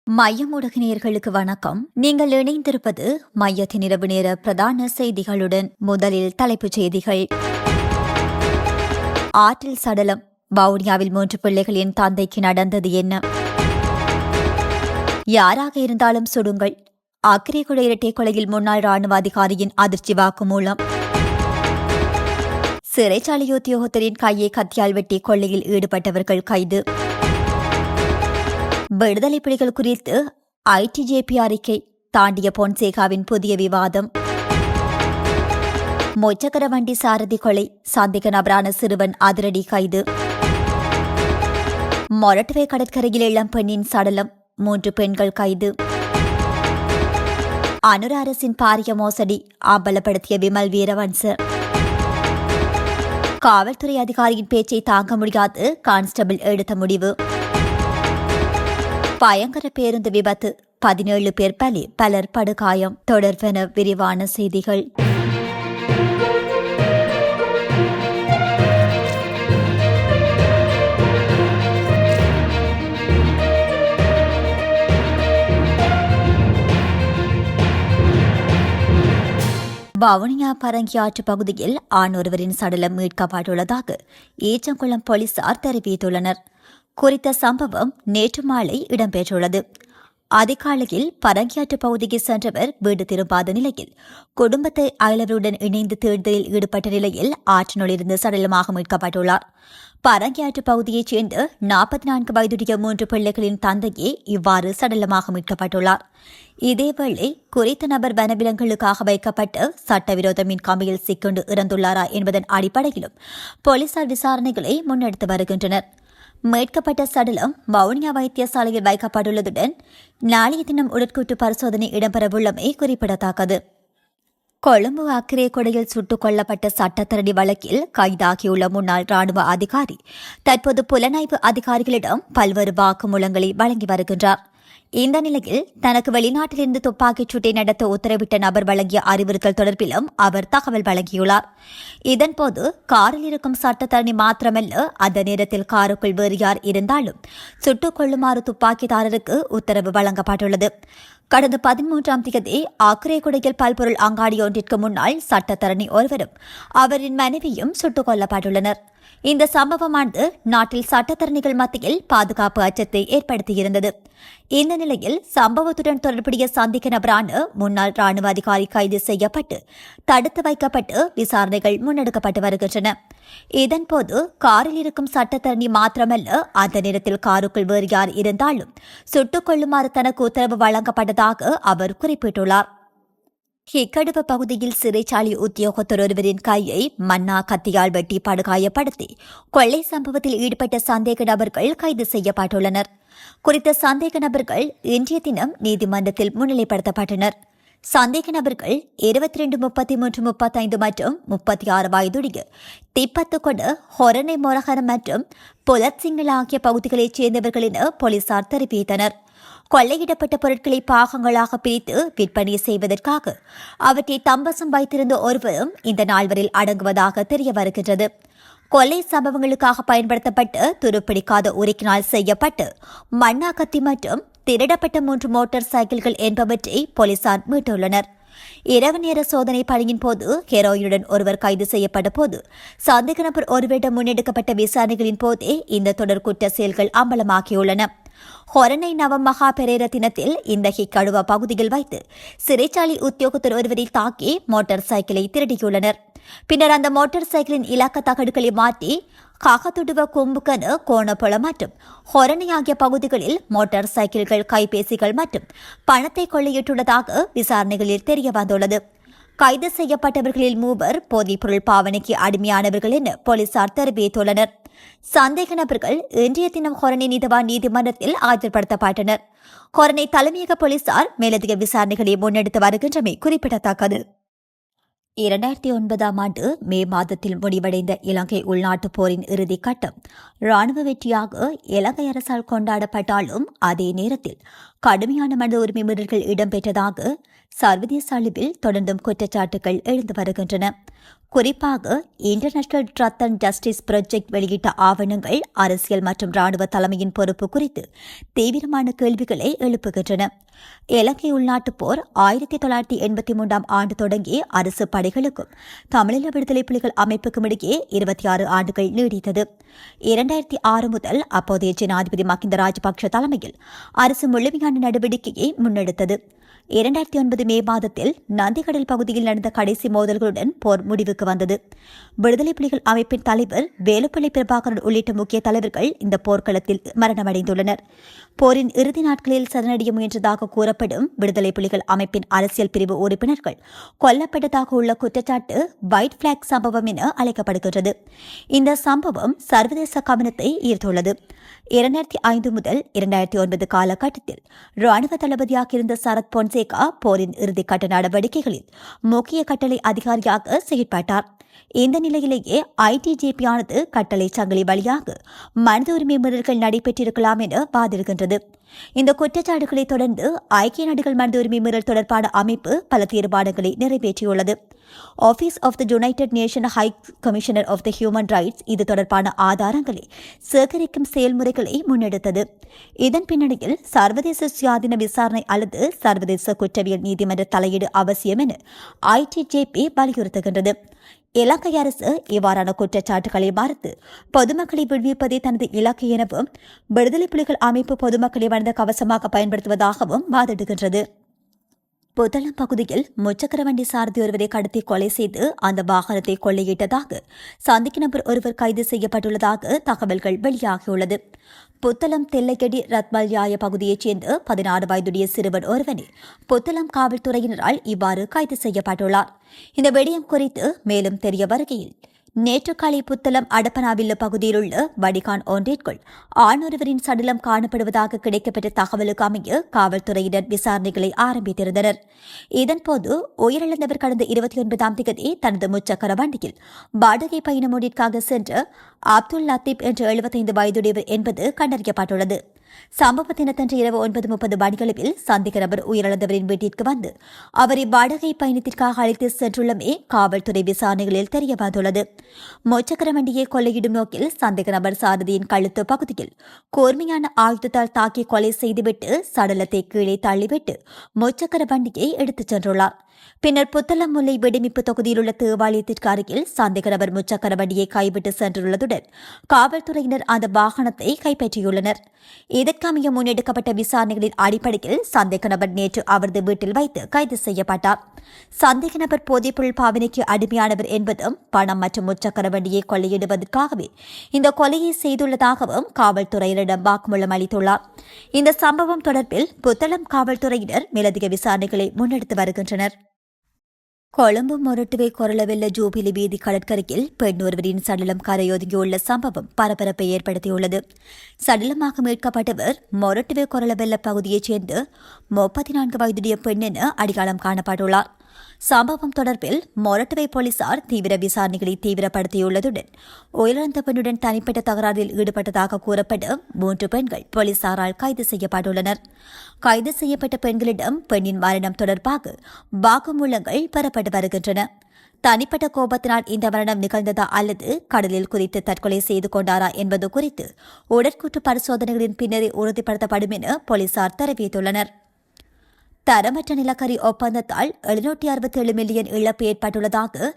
மையம் ஊடக நேயர்களுக்கு வணக்கம். நீங்கள் இணைந்திருப்பது மையத்தின் இரவு நேர பிரதான செய்திகளுடன். முதலில் தலைப்புச் செய்திகள். ஆற்றில் சடலம். வவுனியாவில் 3 பிள்ளைகளின் தந்தைக்கு நடந்தது என்ன? யாராக இருந்தாலும் சுடுங்கள். அக்கரைக்குட இரட்டை கொலையில் முன்னாள் ராணுவ அதிகாரியின் அதிர்ச்சி வாக்குமூலம். சிறைச்சாலை உத்தியோகத்தரின் கையை கத்தியால் வெட்டி கொள்ளையில் ஈடுபட்டவர்கள் கைது. விடுதலை புலிகள் குறித்து ஐடிஜேபி அறிக்கை. தாண்டிய பொன்சேகாவின் புதிய விவாதம். மொச்சக்கர வண்டி சாரதி கொலை. சந்தேக நபரான சிறுவன் அதிரடி கைது. மொரட்டுவை கடற்கரையில் இளம் பெண்ணின் சடலம். 3 பெண்கள் கைது. அனுர அரசின் பாரிய மோசடி அம்பலப்படுத்திய விமல் வீரவன்ச. காவல்துறை அதிகாரியின் பேச்சை தாங்க முடியாது கான்ஸ்டபிள் எடுத்த முடிவு. பயங்கர பேருந்து விபத்து. 17 பேர் பலி, பலர் படுகாயம். தொடர்பென விரிவான செய்திகள். வவுனியா பரங்கி ஆற்று பகுதியில் ஆண் ஒருவரின் சடலம் மீட்கப்பட்டுள்ளதாக ஈச்சங்குளம் போலீசார் தெரிவித்துள்ளனர். குறித்த சம்பவம் நேற்று மாலை இடம்பெற்றுள்ளது. அதிகாலையில் பரங்கியாற்று பகுதிக்கு சென்றவர் வீடு திரும்பாத நிலையில் குடும்பத்தை அயலவருடன் இணைந்து தேடுதலில் ஈடுபட்ட நிலையில் ஆற்றினுள்ளிருந்து சடலமாக மீட்கப்பட்டுள்ளார். பரங்கியாற்று பகுதியைச் சேர்ந்த 44 வயதுடைய 3 பிள்ளைகளின் தந்தையே இவ்வாறு சடலமாக மீட்கப்பட்டுள்ளார். இதேவேளை குறித்த நபர் வனவிலங்குகளுக்காக வைக்கப்பட்டு சட்டவிரோத மின் கம்பியில் சிக்கொண்டு இறந்துள்ளாரா என்பதன் அடிப்படையிலும் போலீசார் விசாரணைகளை முன்னெடுத்து வருகின்றனர். மீட்கப்பட்ட சடலம் வவுனியா வைத்தியசாலையில் வைக்கப்பட்டுள்ளதுடன் நாளைய தினம் உடற்கூற்று பரிசோதனை இடம்பெறவுள்ளமை குறிப்பிடத்தக்கது. கொழும்பு அக்கரை கொடையில் சுட்டுக் கொல்லப்பட்ட சட்டத்தரணி வழக்கில் கைதாகியுள்ள முன்னாள் ராணுவ அதிகாரி தற்போது புலனாய்வு அதிகாரிகளிடம் பல்வேறு வாக்குமூலங்களை வழங்கி வருகின்றார். இந்த நிலையில் தனக்கு வெளிநாட்டிலிருந்து துப்பாக்கிச் சூட்டை நடத்த உத்தரவிட்ட நபர் வழங்கிய அறிவுறுத்தல் தொடர்பிலும் அவர் தகவல் வழங்கியுள்ளார். இதன்போது காரில் இருக்கும் சட்டத்தரணி மாத்திரமல்ல, அந்த நேரத்தில் காருக்குள் வேறு யார் இருந்தாலும் சுட்டுக் கொள்ளுமாறு துப்பாக்கிதாரருக்கு உத்தரவு வழங்கப்பட்டுள்ளது. கடந்த 13ஆம் தேதி அக்கரைக்குடையில் பல்பொருள் அங்காடி ஒன்றிற்கு முன்னால் சட்டத்தரணி ஒருவரும் அவரின் மனைவியும் சுட்டுக் கொல்லப்பட்டுள்ளனர். இந்த சம்பவமானது நாட்டில் சட்டத்தரணிகள் மத்தியில் பாதுகாப்பு அச்சத்தை ஏற்படுத்தியிருந்தது. இந்த நிலையில் சம்பவத்துடன் தொடர்புடைய சந்தேக நபரான முன்னாள் ராணுவ அதிகாரி கைது செய்யப்பட்டு தடுத்து வைக்கப்பட்டு விசாரணைகள் முன்னெடுக்கப்பட்டு வருகின்றன. இதன்போது காரில் இருக்கும் சட்டத்தரணி மாத்திரமல்ல, அந்த நேரத்தில் காருக்குள் வேறு யார் இருந்தாலும் சுட்டுக் கொள்ளுமாறு தனக்கு உத்தரவு வழங்கப்பட்டதாக அவர் குறிப்பிட்டுள்ளார். ஹிக்கடுவ பகுதியில் சிறைச்சாலை உத்தியோகத்தர் ஒருவரின் கையை மன்னா கத்தியால் வெட்டி படுகாயப்படுத்தி கொள்ளை சம்பவத்தில் ஈடுபட்ட சந்தேக நபர்கள் கைது செய்யப்பட்டுள்ளனர். குறித்த சந்தேக நபர்கள் இன்றைய தினம் நீதிமன்றத்தில் முன்னிலைப்படுத்தப்பட்டனர். சந்தேக நபர்கள் 22, 33, 35 மற்றும் 36 வயதுடைய திப்பத்து கொண்டு ஹொரணை மொரகரம் மற்றும் புலத்சிங்கள் ஆகிய பகுதிகளைச் சேர்ந்தவர்கள் என போலீசார் தெரிவித்தனர். கொள்ளையிடப்பட்ட பொருட்களை பாகங்களாக பிரித்து விற்பனை செய்வதற்காக அவற்றை தம்பசம் வைத்திருந்த ஒருவரும் இந்த நால்வரில் அடங்குவதாக தெரிய வருகின்றது. கொள்ளை சம்பவங்களுக்காக பயன்படுத்தப்பட்டு துருப்பிடிக்காத உருக்கினால் செய்யப்பட்டு மண்ணாக்கத்தி மற்றும் திருடப்பட்ட 3 மோட்டார் சைக்கிள்கள் என்பவற்றை போலீசார் மீட்டுள்ளனர். இரவு நேர சோதனை பணியின் போது ஹெரோயினுடன் ஒருவர் கைது செய்யப்பட்ட போது சந்தேக நபர் ஒருவரிடம் முன்னெடுக்கப்பட்ட விசாரணைகளின் போதே இந்த தொடர் குற்ற செயல்கள் அம்பலமாகியுள்ளன. ஹொரணை நவம் மகா பெரேர தினத்தில் இந்த ஹிக்கடுவா பகுதியில் வைத்து சிறைச்சாலை உத்தியோகத்தர் ஒருவரை தாக்கி மோட்டார் சைக்கிளை திருடியுள்ளனர். பின்னர் அந்த மோட்டார் சைக்கிளின் இலக்க தகடுகளை மாற்றி காகத்துடுவ கொம்புக்கனு கோணப்பொல மற்றும் ஹொரணை ஆகிய பகுதிகளில் மோட்டார் சைக்கிள்கள், கைபேசிகள் மற்றும் பணத்தை கொள்ளையிட்டுள்ளதாக விசாரணைகளில் தெரிய வந்துள்ளது. கைது செய்யப்பட்டவர்களில் 3 போதைப்பொருள் பாவனைக்கு அடிமையானவர்கள் என போலீசார் தெரிவித்துள்ளனர். சந்தேக நபர்கள் இன்றைய தினம் ஹொரணை நீதவான் நீதிமன்றத்தில் ஆஜர்படுத்தப்பட்டனர். ஹொரணை தலைமையக போலீசார் மேலதிக விசாரணைகளை முன்னெடுத்து வருகின்றமை குறிப்பிடத்தக்கது. 2009ஆம் ஆண்டு மே மாதத்தில் முடிவடைந்த இலங்கை உள்நாட்டுப் போரின் இறுதிக் கட்டம் ராணுவ வெற்றியாக இலங்கை அரசால் கொண்டாடப்பட்டாலும் அதே நேரத்தில் கடுமையான மனித உரிமை மீறல்கள் இடம்பெற்றதாக சர்வதேச அளவில் தொடர்ந்தும் குற்றச்சாட்டுகள் எழுந்து வருகின்றன. குறிப்பாக இன்டர்நேஷனல் ட்ரத் அண்ட் ஜஸ்டிஸ் ப்ராஜெக்ட் வெளியிட்ட ஆவணங்கள் அரசியல் மற்றும் ராணுவ தலைமையின் பொறுப்பு குறித்து தீவிரமான கேள்விகளை எழுப்புகின்றன. இலங்கை உள்நாட்டுப் போர் 1983 ஆண்டு தொடங்கி அரசு படைகளுக்கும் தமிழீழ விடுதலை புலிகள் அமைப்புக்கும் இடையே 26 ஆண்டுகள் நீடித்தது. 2006 முதல் அப்போதைய ஜனாதிபதி மஹிந்த ராஜபக்ஷ தலைமையில் அரசு முழுமையான நடவடிக்கையை முன்னெடுத்தது. 2009 மே மாதத்தில் நந்திக்கடல் பகுதியில் நடந்த கடைசி மோதல்களுடன் போர் முடிவுக்கு வந்தது. விடுதலை புலிகள் அமைப்பின் தலைவர் வேலுப்பிள்ளை பிரபாகரன் உள்ளிட்ட முக்கிய தலைவர்கள் இந்த போர்க்களத்தில் மரணமடைந்துள்ளனர். போரின் இறுதி நாட்களில் சரணடைய முயன்றதாக கூறப்படும் விடுதலை புலிகள் அமைப்பின் அரசியல் பிரிவு உறுப்பினர்கள் கொல்லப்பட்டதாக உள்ள குற்றச்சாட்டு ஒயிட் பிளாக் சம்பவம் என அழைக்கப்படுகின்றது. இந்த சம்பவம் சர்வதேச கவனத்தை ஈர்த்துள்ளது. 2005 முதல் 2009 காலகட்டத்தில் ராணுவ தளபதியாக இருந்த சரத் பொன்சேகா போரின் இறுதிக்கட்ட நடவடிக்கைகளில் முக்கிய கட்டளை அதிகாரியாக செயல்பட்டார். இந்த நிலையிலேயே ITJP-ஆனது கட்டளை சங்கிலி வழியாக மனித உரிமை மீறல்கள் நடைபெற்றிருக்கலாம் என வாதிடுகின்றது. இந்த குற்றச்சாட்டுகளை தொடர்ந்து ஐக்கிய நாடுகள் மனித உரிமை மீறல் தொடர்பான அமைப்பு பல தீர்மானங்களை நிறைவேற்றியுள்ளது. Office of the United Nation high commissioner of the human rights இது தொடர்பான ஆதாரங்களை சேகரிக்கும் செயல்முறைகளை முன்னெடுத்தது. இதன் பின்னணியில் சர்வதேச சுயாதீன விசாரணை அல்லது சர்வதேச குற்றவியல் நீதிமன்ற தலையீடு அவசியம் என ITJP வலியுறுத்துகின்றது. இலங்கை அரசு இவ்வாறான குற்றச்சாட்டுகளை மறுத்து பொதுமக்களை விடுவிப்பதே தனது இலக்கு எனவும் விடுதலை புலிகள் அமைப்பு பொதுமக்களை வந்த கவசமாக பயன்படுத்துவதாகவும் வாதிடுகின்றது. புத்தளம் பகுதியில் முச்சக்கர வண்டி சாரதி ஒருவரை கடத்தி கொலை செய்து அந்த வாகனத்தை கொள்ளையிட்டதாக சந்தேக நபர் ஒருவர் கைது செய்யப்பட்டுள்ளதாக தகவல்கள் வெளியாகியுள்ளது. புத்தளம் தெல்லைக்கடி ரத்மல்யாய பகுதியைச் சேர்ந்த 16 வயதுடைய சிறுவன் ஒருவனை புத்தளம் காவல்துறையினரால் இவ்வாறு கைது செய்யப்பட்டுள்ளார். இந்த விடயம் குறித்து மேலும் தெரிய வருகையில் நேற்று காலை புத்தளம் அடப்பனாவில்ல பகுதியில் உள்ள வடிகான் ஒன்றிற்குள் ஆணொருவரின் சடலம் காணப்படுவதாக கிடைக்கப்பட்ட தகவலுக்கு அமைய காவல்துறையினர் விசாரணைகளை ஆரம்பித்திருந்தனர். இதன்போது உயிரிழந்தவர் கடந்த 29ஆம் தேதி தனது முச்சக்கர வண்டியில் வாடகை பயணம் ஒன்றிற்காக சென்ற அப்துல் லத்தீப் என்ற 75 வயதுடையவர் என்பது கண்டறியப்பட்டுள்ளது. சம்பவ தினத்தன்று இரவு 9:30 மணியளவில் சந்தேக நபர் உயிரிழந்தவரின் வீட்டிற்கு வந்து அவரை வாடகை பயணத்திற்காக அழைத்து சென்றுள்ளமே காவல்துறை விசாரணைகளில் தெரியவந்துள்ளது. முச்சக்கர வண்டியை கொள்ளையிடும் நோக்கில் சந்தேக நபர் சாரதியின் கழுத்து பகுதியில் கூர்மையான ஆயுதத்தால் தாக்கி கொலை செய்துவிட்டு சடலத்தை கீழே தள்ளிவிட்டு முச்சக்கர வண்டியை எடுத்துச் சென்றுள்ளார். பின்னர் புத்தளம் முல்லை வெடிமிப்பு தொகுதியில் உள்ள தேவாலயத்திற்கு அருகில் சந்தேக நபர் முச்சக்கர வண்டியை கைவிட்டு சென்றுள்ளதுடன் காவல்துறையினர் அந்த வாகனத்தை கைப்பற்றியுள்ளனர். இதற்கமைய முன்னெடுக்கப்பட்ட விசாரணைகளின் அடிப்படையில் சந்தேக நபர் நேற்று அவரது வீட்டில் வைத்து கைது செய்யப்பட்டார். சந்தேக நபர் போதைப்பொருள் பாவனைக்கு அடிமையானவர் என்பதும் பணம் மற்றும் முச்சக்கர வண்டியை கொள்ளையிடுவதற்காகவே இந்த கொலையை செய்துள்ளதாகவும் காவல்துறையினரிடம் வாக்குமூலம் அளித்துள்ளார். இந்த சம்பவம் தொடர்பில் புத்தளம் காவல்துறையினர் மேலதிக விசாரணைகளை முன்னெடுத்து வருகின்றனர். கொழும்பு மொரட்டுவை கொரளவெல்ல ஜூபிலி வீதி கடற்கரையில் பெண் ஒருவரின் சடலம் கரையொதுங்கியுள்ள சம்பவம் பரபரப்பை ஏற்படுத்தியுள்ளது. சடலமாக மீட்கப்பட்டவர் மொரட்டுவை கொரளவெல்ல பகுதியைச் சேர்ந்த 34 வயதுடைய பெண் என அடையாளம் காணப்பட்டுள்ளார். சம்பவம் தொடர்பில் மொரட்டுவை போலீசார் தீவிர விசாரணைகளை தீவிரப்படுத்தியுள்ளதுடன் உயிரிழந்த பெண்ணுடன் தனிப்பட்ட தகராறில் ஈடுபட்டதாக கூறப்படும் 3 பெண்கள் போலீசாரால் கைது செய்யப்பட்டுள்ளனர். கைது செய்யப்பட்ட பெண்களிடம் பெண்ணின் மரணம் தொடர்பாக வாக்குமூலங்கள் பெறப்பட்டு வருகின்றன. தனிப்பட்ட கோபத்தினால் இந்த மரணம் நிகழ்ந்ததா அல்லது கடலில் குறித்து தற்கொலை செய்து கொண்டாரா என்பது குறித்து உடற்கூற்று பரிசோதனைகளின் பின்னரே உறுதிப்படுத்தப்படும் என போலீசார் தெரிவித்துள்ளனர். தரமற்ற நிலக்கரி ஒப்பந்தத்தால் 767 மில்லியன் இழப்பு ஏற்பட்டுள்ளதாக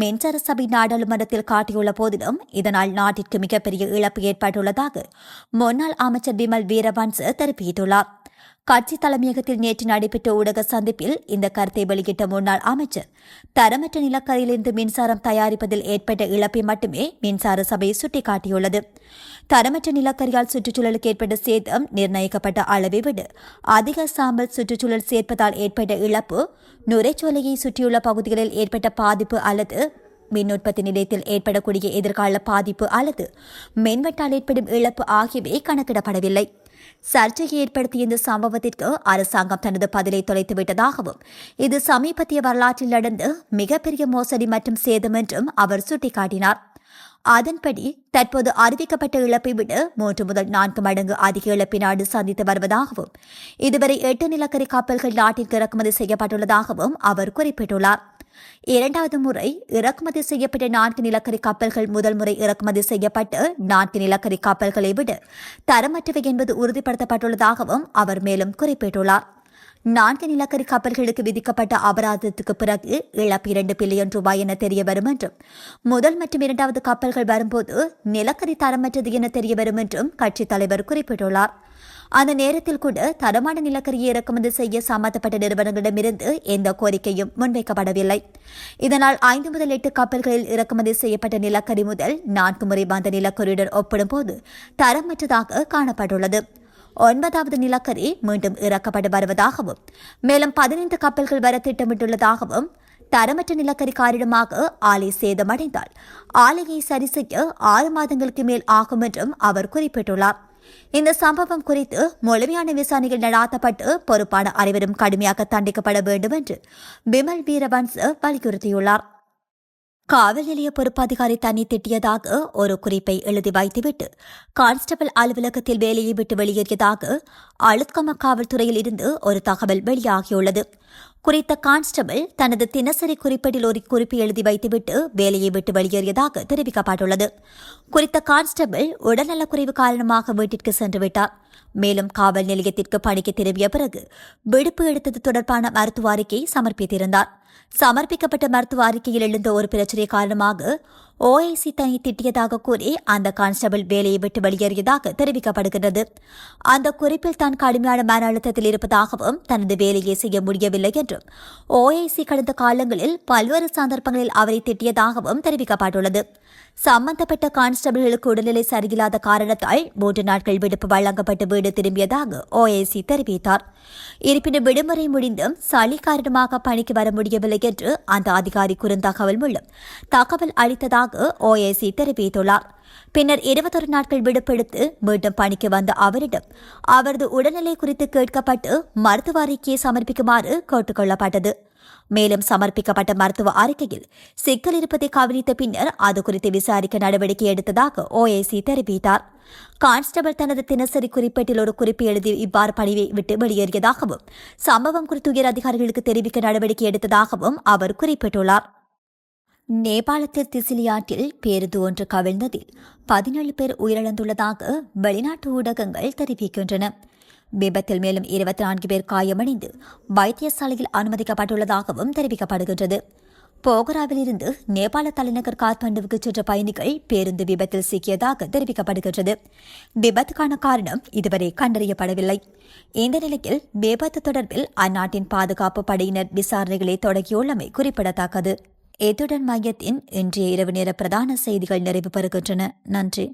மின்சார சபை நாடாளுமன்றத்தில் காட்டியுள்ள போதிலும் இதனால் நாட்டிற்கு மிகப்பெரிய இழப்பு ஏற்பட்டுள்ளதாக முன்னாள் அமைச்சர் விமல் வீரவன்ச தெரிவித்துள்ளார். கட்சி தலைமையகத்தில் நேற்று நடைபெற்ற ஊடக சந்திப்பில் இந்த கருத்தை வெளியிட்ட முன்னாள் அமைச்சர் தரமற்ற நிலக்கரியிலிருந்து மின்சாரம் தயாரிப்பதில் ஏற்பட்ட இழப்பை மட்டுமே மின்சார சபை சுட்டிக்காட்டியுள்ளது. தரமற்ற நிலக்கரியால் சுற்றுச்சூழலுக்கு ஏற்பட்ட சேதம் நிர்ணயிக்கப்பட்ட அளவை விட அதிக சாம்பல் சுற்றுச்சூழல் சேர்ப்பதால் ஏற்பட்ட இழப்பு, நுரைச்சோலையை சுற்றியுள்ள பகுதிகளில் ஏற்பட்ட பாதிப்பு அல்லது மின் உற்பத்தி நிலையத்தில் ஏற்படக்கூடிய எதிர்கால பாதிப்பு அல்லது மின்வெட்டால் ஏற்படும் இழப்பு ஆகியவை கணக்கிடப்படவில்லை. சர்ச்சையை ஏற்படுத்திய இந்த சம்பவத்திற்கு அரசாங்கம் தனது பதிலை தொலைத்துவிட்டதாகவும் இது சமீபத்திய வரலாற்றில் நடந்த மிகப்பெரிய மோசடி மற்றும் சேதம் என்றும் அவர் சுட்டிக்காட்டினார். அதன்படி தற்போது அறிவிக்கப்பட்ட இழப்பை விட 3 முதல் 4 மடங்கு அதிக இழப்பை நாடு சந்தித்து வருவதாகவும் இதுவரை 8 நிலக்கரி கப்பல்கள் நாட்டிற்கு இறக்குமதி செய்யப்பட்டுள்ளதாகவும் அவர் குறிப்பிட்டுள்ளார். இரண்டாவது முறை இறக்குமதி செய்யப்பட்ட 4 நிலக்கரி கப்பல்கள் முதல் முறை இறக்குமதி செய்யப்பட்ட 4 நிலக்கரி கப்பல்களை விட தரமற்றவை என்பது உறுதிப்படுத்தப்பட்டுள்ளதாகவும் அவர் மேலும் குறிப்பிட்டுள்ளார். 4 நிலக்கரி கப்பல்களுக்கு விதிக்கப்பட்ட அபராதத்துக்கு பிறகு இழப்பு 2 பில்லியன் ரூபாய் என தெரிய வரும் என்றும் முதல் மற்றும் இரண்டாவது கப்பல்கள் வரும்போது நிலக்கரி தரமற்றது என தெரிய வரும் என்றும் கட்சித் தலைவர் குறிப்பிட்டுள்ளார். அந்த நேரத்தில் கூட தரமான நிலக்கரியை இறக்குமதி செய்ய சம்பந்தப்பட்ட நிறுவனங்களிடமிருந்து எந்த கோரிக்கையும் முன்வைக்கப்படவில்லை. இதனால் 5 முதல் 8 கப்பல்களில் இறக்குமதி செய்யப்பட்ட நிலக்கரி முதல் 4 முறை வந்த நிலக்கரியுடன் ஒப்பிடும்போது தரமற்றதாக காணப்பட்டுள்ளது. 9வது நிலக்கரி மீண்டும் இறக்கப்பட்டு வருவதாகவும் மேலும் 15 கப்பல்கள் வர திட்டமிட்டுள்ளதாகவும் தரமற்ற நிலக்கரி காரணமாக ஆலை சேதமடைந்தால் ஆலையை சரி செய்ய 6 மாதங்களுக்கு மேல் ஆகும் என்றும் அவர் குறிப்பிட்டுள்ளார். இந்த சம்பவம் குறித்து முழுமையான விசாரணைகள் நடாத்தப்பட்டு பொறுப்பான அனைவரும் கடுமையாக தண்டிக்கப்பட வேண்டும் என்று பிமல் வீரவன்ச வலியுறுத்தியுள்ளார். காவல் நிலைய பொறுப்பதிகாரி தன்னை திட்டியதாக ஒரு குறிப்பை எழுதி வைத்துவிட்டு கான்ஸ்டபிள் அலுவலகத்தில் வேலையை விட்டு வெளியேறியதாக அளுத்கம காவல்துறையில் இருந்து ஒரு தகவல் வெளியாகியுள்ளது. குறித்த கான்ஸ்டபிள் தனது தினசரி குறிப்பேட்டில் ஒரு குறிப்பு எழுதி வைத்துவிட்டு வேலையை விட்டு வெளியேறியதாக தெரிவிக்கப்பட்டுள்ளது. குறித்த கான்ஸ்டபிள் உடல்நலக்குறைவு காரணமாக வீட்டிற்கு சென்றுவிட்டார். மேலும் காவல் நிலையத்திற்கு பணிக்கு திரும்பிய பிறகு விடுப்பு எடுத்தது தொடர்பான மருத்துவ அறிக்கை சமர்ப்பித்திருந்தார். சமர்ப்பிக்கப்பட்ட மருத்துவ அறிக்கையில் எழுந்த ஒரு பிரச்சினை காரணமாக ஓஐசி தன்னை திட்டியதாக கூறி அந்த கான்ஸ்டபிள் வேலையை விட்டு வெளியேறியதாக தெரிவிக்கப்படுகிறது. அந்த குறிப்பில் தான் கடுமையான மன அழுத்தத்தில் இருப்பதாகவும் தனது வேலையை செய்ய முடியவில்லை என்றும் ஓஐசி கடந்த காலங்களில் பல்வேறு சந்தர்ப்பங்களில் அவரை திட்டியதாகவும் தெரிவிக்கப்பட்டுள்ளது. சம்பந்தப்பட்ட கான்ஸ்டபிள்களுக்கு உடல்நிலை சரியில்லாத காரணத்தால் 3 நாட்கள் விடுப்பு வழங்கப்பட்டு வீடு திரும்பியதாக ஓஐசி தெரிவித்தார். இருப்பினும் விடுமுறை முடிந்தும் சளி காரணமாக பணிக்கு வர முடியவில்லை என்று அந்த அதிகாரி குறுந்தகவல் மூலம் தகவல் அளித்ததாக ஓஐசி தெரிவித்துள்ளார். பின்னர் 21 நாட்கள் விடுப்பெடுத்து மீண்டும் பணிக்கு வந்த அவரிடம் அவரது உடல்நிலை குறித்து கேட்கப்பட்டு மருத்துவ அறிக்கையை சமர்ப்பிக்குமாறு கேட்டுக் கொள்ளப்பட்டது. மேலும் சமர்ப்பிக்கப்பட்ட மருத்துவ அறிக்கையில் சிக்கல் இருப்பதை கவனித்த பின்னர் அது குறித்து விசாரிக்க நடவடிக்கை எடுத்ததாக ஓஐசி தெரிவித்தார். கான்ஸ்டபிள் தனது தினசரி குறிப்பேட்டில் ஒரு குறிப்பு எழுதி இவ்வாறு பணியை விட்டு வெளியேறியதாகவும் சம்பவம் குறித்து உயர் அதிகாரிகளுக்கு தெரிவிக்க நடவடிக்கை எடுத்ததாகவும் அவர் குறிப்பிட்டுள்ளார். நேபாளத்தில் திசிலி ஆற்றில் பேருந்து ஒன்று கவிழ்ந்ததில் 17 பேர் உயிரிழந்துள்ளதாக வெளிநாட்டு ஊடகங்கள் தெரிவிக்கின்றன. விபத்தில் மேலும் 24 பேர் காயமடைந்து வைத்தியசாலையில் அனுமதிக்கப்பட்டுள்ளதாகவும் தெரிவிக்கப்படுகின்றது. போகராவிலிருந்து நேபாள தலைநகர் காத்மண்டுவுக்கு சென்ற பயணிகள் பேருந்து விபத்தில் சிக்கியதாக தெரிவிக்கப்படுகின்றது. விபத்துக்கான காரணம் இதுவரை கண்டறியப்படவில்லை. இந்த நிலையில் விபத்து தொடர்பில் அந்நாட்டின் பாதுகாப்பு படையினர் விசாரணைகளை தொடங்கியுள்ளமை குறிப்பிடத்தக்கது. இத்துடன் மையத்தின் இன்றைய இரவு நேர பிரதான செய்திகள் நிறைவு பெறுகின்றன. நன்றி.